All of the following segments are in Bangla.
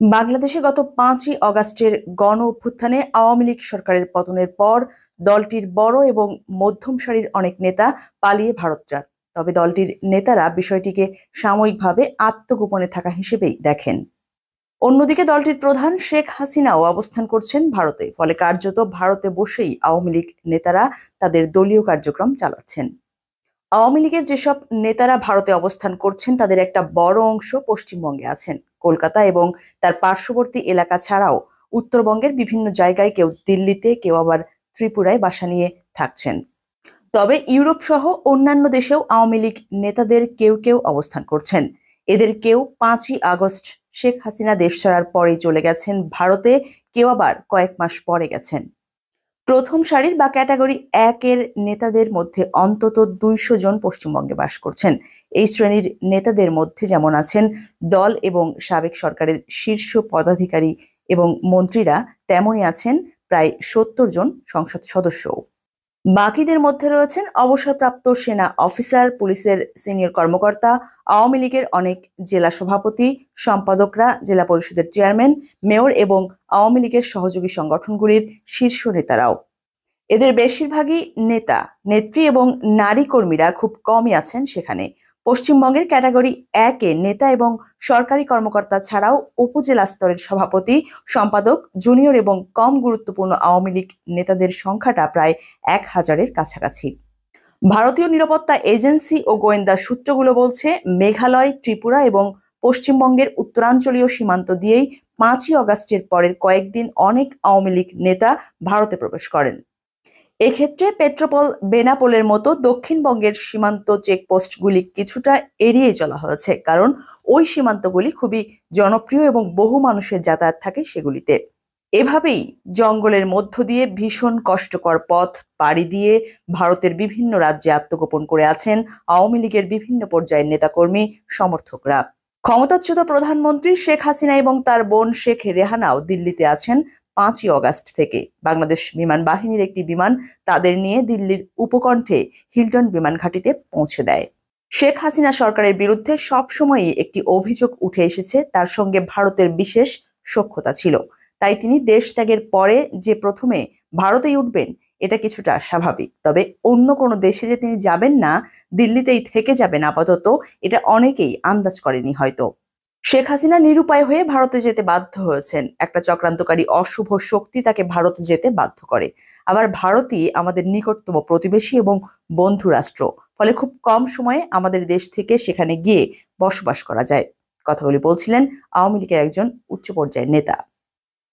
বাংলাদেশে গত 5ই অগাস্টের গণ অভ্যুত্থানে আওয়ামী লীগ সরকারের পতনের পর দলটির বড় এবং মধ্যম সারির অনেক নেতা পালিয়ে ভারত যান। তবে দলটির নেতারা বিষয়টিকে সাময়িকভাবে আত্মগোপনে থাকা হিসেবেই দেখেন। অন্যদিকে দলটির প্রধান শেখ হাসিনাও অবস্থান করছেন ভারতে, ফলে কার্যত ভারতে বসেই আওয়ামী লীগ নেতারা তাদের দলীয় কার্যক্রম চালাচ্ছেন। আওয়ামী লীগের যেসব নেতারা ভারতে অবস্থান করছেন তাদের একটা বড় অংশ পশ্চিমবঙ্গে আছেন। কলকাতা এবং তার পার্শ্ববর্তী এলাকা ছাড়াও উত্তরবঙ্গের বিভিন্ন জায়গায়, কেউ দিল্লিতে, কেউ আবার ত্রিপুরায় বাসা নিয়ে থাকছেন। তবে ইউরোপ সহ অন্যান্য দেশেও আওয়ামী লীগ নেতাদের কেউ কেউ অবস্থান করছেন। এদের কেউ 5ই আগস্ট শেখ হাসিনা দেশ ছাড়ার পরেই চলে গেছেন ভারতে, কেউ আবার কয়েক মাস পরে গেছেন। প্রথম সারির বা ক্যাটাগরি 1-এর নেতাদের মধ্যে অন্তত 200 জন পশ্চিমবঙ্গে বাস করছেন। এই শ্রেণীর নেতাদের মধ্যে যেমন আছেন দল এবং সাবেক সরকারের শীর্ষ পদাধিকারী এবং মন্ত্রীরা, তেমনই আছেন প্রায় 70 জন সংসদ সদস্যও। বাকিদের মধ্যে রয়েছেন অবসরপ্রাপ্ত সেনা অফিসার, পুলিশের সিনিয়র কর্মকর্তা, আওয়ামী লীগের অনেক জেলা সভাপতি, সম্পাদকরা, জেলা পরিষদের চেয়ারম্যান, মেয়র এবং আওয়ামী লীগের সহযোগী সংগঠনগুলির শীর্ষ নেতারাও। এদের বেশিরভাগই নেতা, নেত্রী এবং নারী কর্মীরা খুব কমই আছেন সেখানে। পশ্চিমবঙ্গের ক্যাটাগরি 1-এ নেতা এবং সরকারি কর্মকর্তা ছাড়াও উপজেলা স্তরের সভাপতি, সম্পাদক, জুনিয়র এবং কম গুরুত্বপূর্ণ আওয়ামী লীগ নেতাদের সংখ্যাটা প্রায় 1000-এর কাছাকাছি। ভারতীয় নিরাপত্তা এজেন্সি ও গোয়েন্দা সূত্রগুলো বলছে, মেঘালয়, ত্রিপুরা এবং পশ্চিমবঙ্গের উত্তরাঞ্চলীয় সীমান্ত দিয়েই 5ই অগাস্টের পরের কয়েকদিন অনেক আওয়ামী লীগ নেতা ভারতে প্রবেশ করেন। এক্ষেত্রে পেট্রোপল, বেনাপোলের মতো দক্ষিণবঙ্গের সীমান্ত চেকপোস্টগুলি কিছুটা এড়িয়ে চলা হয়েছে, কারণ ওই সীমান্তগুলি খুবই জনপ্রিয় এবং বহু মানুষের যাতায়াত থাকে সেগুলিতে। এভাবেই জঙ্গলের মধ্য দিয়ে ভীষণ কষ্টকর পথ পাড়ি দিয়ে ভারতের বিভিন্ন রাজ্যে আত্মগোপন করে আছেন আওয়ামী লীগের বিভিন্ন পর্যায়ের নেতাকর্মী, সমর্থকরা। ক্ষমতাচ্যুত প্রধানমন্ত্রী শেখ হাসিনা এবং তার বোন শেখ রেহানাও দিল্লিতে আছেন 5ই অগাস্ট থেকে। বাংলাদেশ বিমান বাহিনীর একটি বিমান তাদের নিয়ে দিল্লির উপকণ্ঠে হিল্টন বিমান ঘাঁটিতে পৌঁছে দেয়। শেখ হাসিনা সরকারের বিরুদ্ধে সবসময়ই একটি অভিযোগ উঠে এসেছে, তার সঙ্গে ভারতের বিশেষ সখ্যতা ছিল। তাই তিনি দেশ ত্যাগের পরে যে প্রথমে ভারতেই উঠবেন, এটা কিছুটা স্বাভাবিক। তবে অন্য কোনো দেশে যে তিনি যাবেন না, দিল্লিতেই থেকে যাবেন আপাতত, এটা অনেকেই আন্দাজ করেনি হয়তো। শেখ হাসিনা নিরুপায় হয়ে ভারতে যেতে বাধ্য হয়েছেন। একটা চক্রান্তকারী অশুভ শক্তি তাকে ভারতে যেতে বাধ্য করে। আবার ভারতই আমাদের নিকটতম প্রতিবেশী এবং বন্ধু রাষ্ট্র, ফলে খুব কম সময়ে আমাদের দেশ থেকে সেখানে গিয়ে বসবাস করা যায়। কথাগুলি বলছিলেন আওয়ামী লীগের একজন উচ্চ পর্যায়ের নেতা।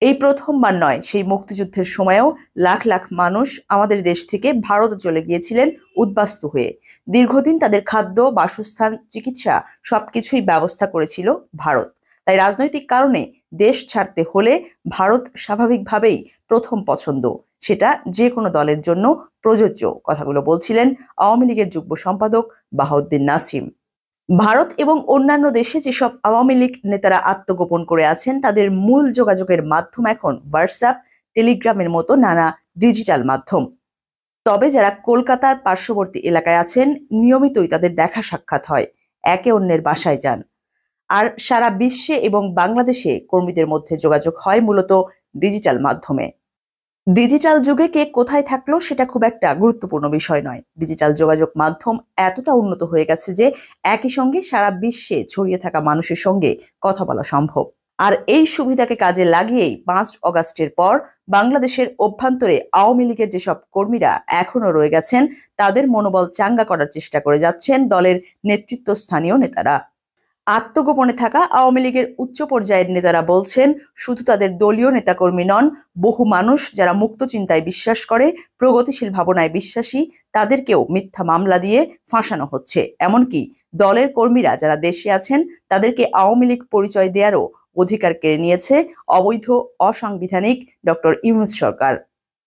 এই প্রথমবার নয়, সেই মুক্তিযুদ্ধের সময়েও লাখ লাখ মানুষ আমাদের দেশ থেকে ভারত চলে গিয়েছিলেন উদ্বাস্তু হয়ে। দীর্ঘদিন তাদের খাদ্য, বাসস্থান, চিকিৎসা সবকিছুই ব্যবস্থা করেছিল ভারত। তাই রাজনৈতিক কারণে দেশ ছাড়তে হলে ভারত স্বাভাবিকভাবেই প্রথম পছন্দ, সেটা যে কোনো দলের জন্য প্রযোজ্য। কথাগুলো বলছিলেন আওয়ামী লীগের যুগ্ম সম্পাদক বাহাউদ্দিন নাসিম। ভারত এবং অন্যান্য দেশে যেসব আওয়ামী লীগ নেতারা আত্মগোপন করে আছেন, তাদের মূল যোগাযোগের মাধ্যম এখন হোয়াটসঅ্যাপ, টেলিগ্রামের মতো নানা ডিজিটাল মাধ্যম। তবে যারা কলকাতার পার্শ্ববর্তী এলাকায় আছেন, নিয়মিতই তাদের দেখা সাক্ষাৎ হয়, একে অন্যের বাসায় যান। আর সারা বিশ্বে এবং বাংলাদেশে কর্মীদের মধ্যে যোগাযোগ হয় মূলত ডিজিটাল মাধ্যমে। ডিজিটাল যুগে কে কোথায় থাকলো সেটা খুব একটা গুরুত্বপূর্ণ বিষয় নয়। ডিজিটাল যোগাযোগ মাধ্যম এতটা উন্নত হয়ে গেছে যে একই সঙ্গে সারা বিশ্বে ছড়িয়ে থাকা মানুষের সঙ্গে কথা বলা সম্ভব। আর এই সুবিধাকে কাজে লাগিয়েই 5 অগাস্টের পর বাংলাদেশের অভ্যন্তরে আওয়ামী লীগের যেসব কর্মীরা এখনো রয়ে গেছেন, তাদের মনোবল চাঙ্গা করার চেষ্টা করে যাচ্ছেন দলের নেতৃত্বস্থানীয় নেতারা। আত্মগোপনে থাকা আওয়ামী লীগের উচ্চ পর্যায়ের নেতারা বলছেন, শুধু তাদের দলীয় নেতাকর্মী নন, বহু মানুষ যারা মুক্ত চিন্তায় বিশ্বাস করে, প্রগতিশীল ভাবনায় বিশ্বাসী, তাদেরকেও মিথ্যা মামলা দিয়ে ফাঁসানো হচ্ছে। এমনকি দলের কর্মীরা যারা দেশে আছেন, তাদেরকে আওয়ামী লীগ পরিচয় দেওয়ারও অধিকার কেড়ে নিয়েছে অবৈধ, অসাংবিধানিক ডক্টর ইউনূস সরকার।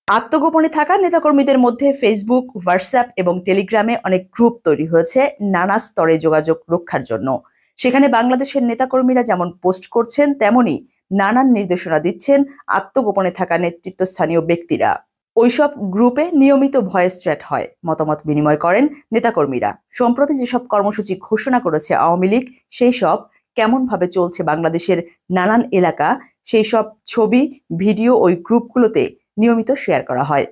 আত্মগোপনে থাকা নেতাকর্মীদের মধ্যে ফেসবুক, হোয়াটসঅ্যাপ এবং টেলিগ্রামে অনেক গ্রুপ তৈরি হয়েছে নানা স্তরে যোগাযোগ রক্ষার জন্য। সেখানে বাংলাদেশের নেতাকর্মীরা যেমন পোস্ট করছেন, তেমনি নানান নির্দেশনা দিচ্ছেন আত্মগোপনে থাকা নেতৃত্বস্থানীয় ব্যক্তিরা। ওইসব গ্রুপে নিয়মিত ভয়েস চ্যাট হয়, মতামত বিনিময় করেন নেতাকর্মীরা। সম্প্রতি যেসব কর্মসূচি ঘোষণা করেছে আওয়ামী লীগ, সেই সব কেমনভাবে চলছে বাংলাদেশের নানান এলাকা, সেই সব ছবি, ভিডিও ওই গ্রুপগুলোতে নিয়মিত শেয়ার করা হয়।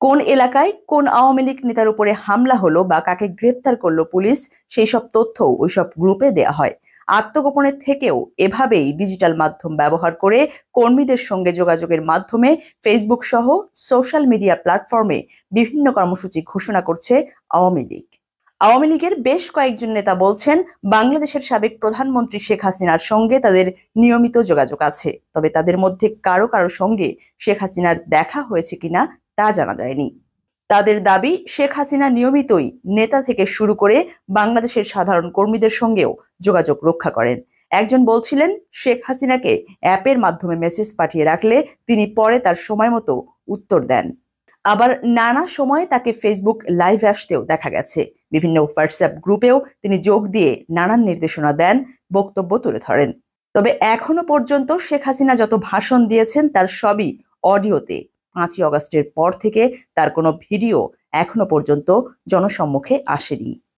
কোন এলাকায় কোন আওয়ামী লীগ নেতার উপরে হামলা হলো বা কাকে গ্রেপ্তার করলো পুলিশ, সেই সব তথ্য ওইসব গ্রুপে দেয়া হয়। আত্মগোপনের থেকেও এভাবেই ডিজিটাল মাধ্যম ব্যবহার করে কর্মীদের সঙ্গে যোগাযোগের মাধ্যমে ফেসবুক সহ সোশ্যাল মিডিয়া প্ল্যাটফর্মে বিভিন্ন কর্মসূচি ঘোষণা করছে আওয়ামী লীগ। আওয়ামী লীগের বেশ কয়েকজন নেতা বলছেন, বাংলাদেশের সাবেক প্রধানমন্ত্রী শেখ হাসিনার সঙ্গে তাদের নিয়মিত যোগাযোগ আছে, তবে তাদের মধ্যে কারো কারো সঙ্গে শেখ হাসিনার দেখা হয়েছে কিনা তা জানা যায়নি। তাদের দাবি, শেখ হাসিনা নিয়মিতই নেতা থেকে শুরু করে বাংলাদেশের সাধারণ কর্মীদের সঙ্গেও যোগাযোগ রক্ষা করেন। একজন বলছিলেন, শেখ হাসিনাকে অ্যাপের মাধ্যমে মেসেজ পাঠিয়ে রাখলে তিনি পরে তার সময় মতো উত্তর দেন। আবার নানা সময়ে তাকে ফেসবুক লাইভে আসতেও দেখা গেছে। বিভিন্ন হোয়াটসঅ্যাপ গ্রুপেও তিনি যোগ দিয়ে নানান নির্দেশনা দেন, বক্তব্য তুলে ধরেন। তবে এখনো পর্যন্ত শেখ হাসিনা যত ভাষণ দিয়েছেন তার সবই অডিওতে। 5ই অগস্টের পর থেকে তার কোনো ভিডিও এখনো পর্যন্ত জনসম্মুখে আসেনি।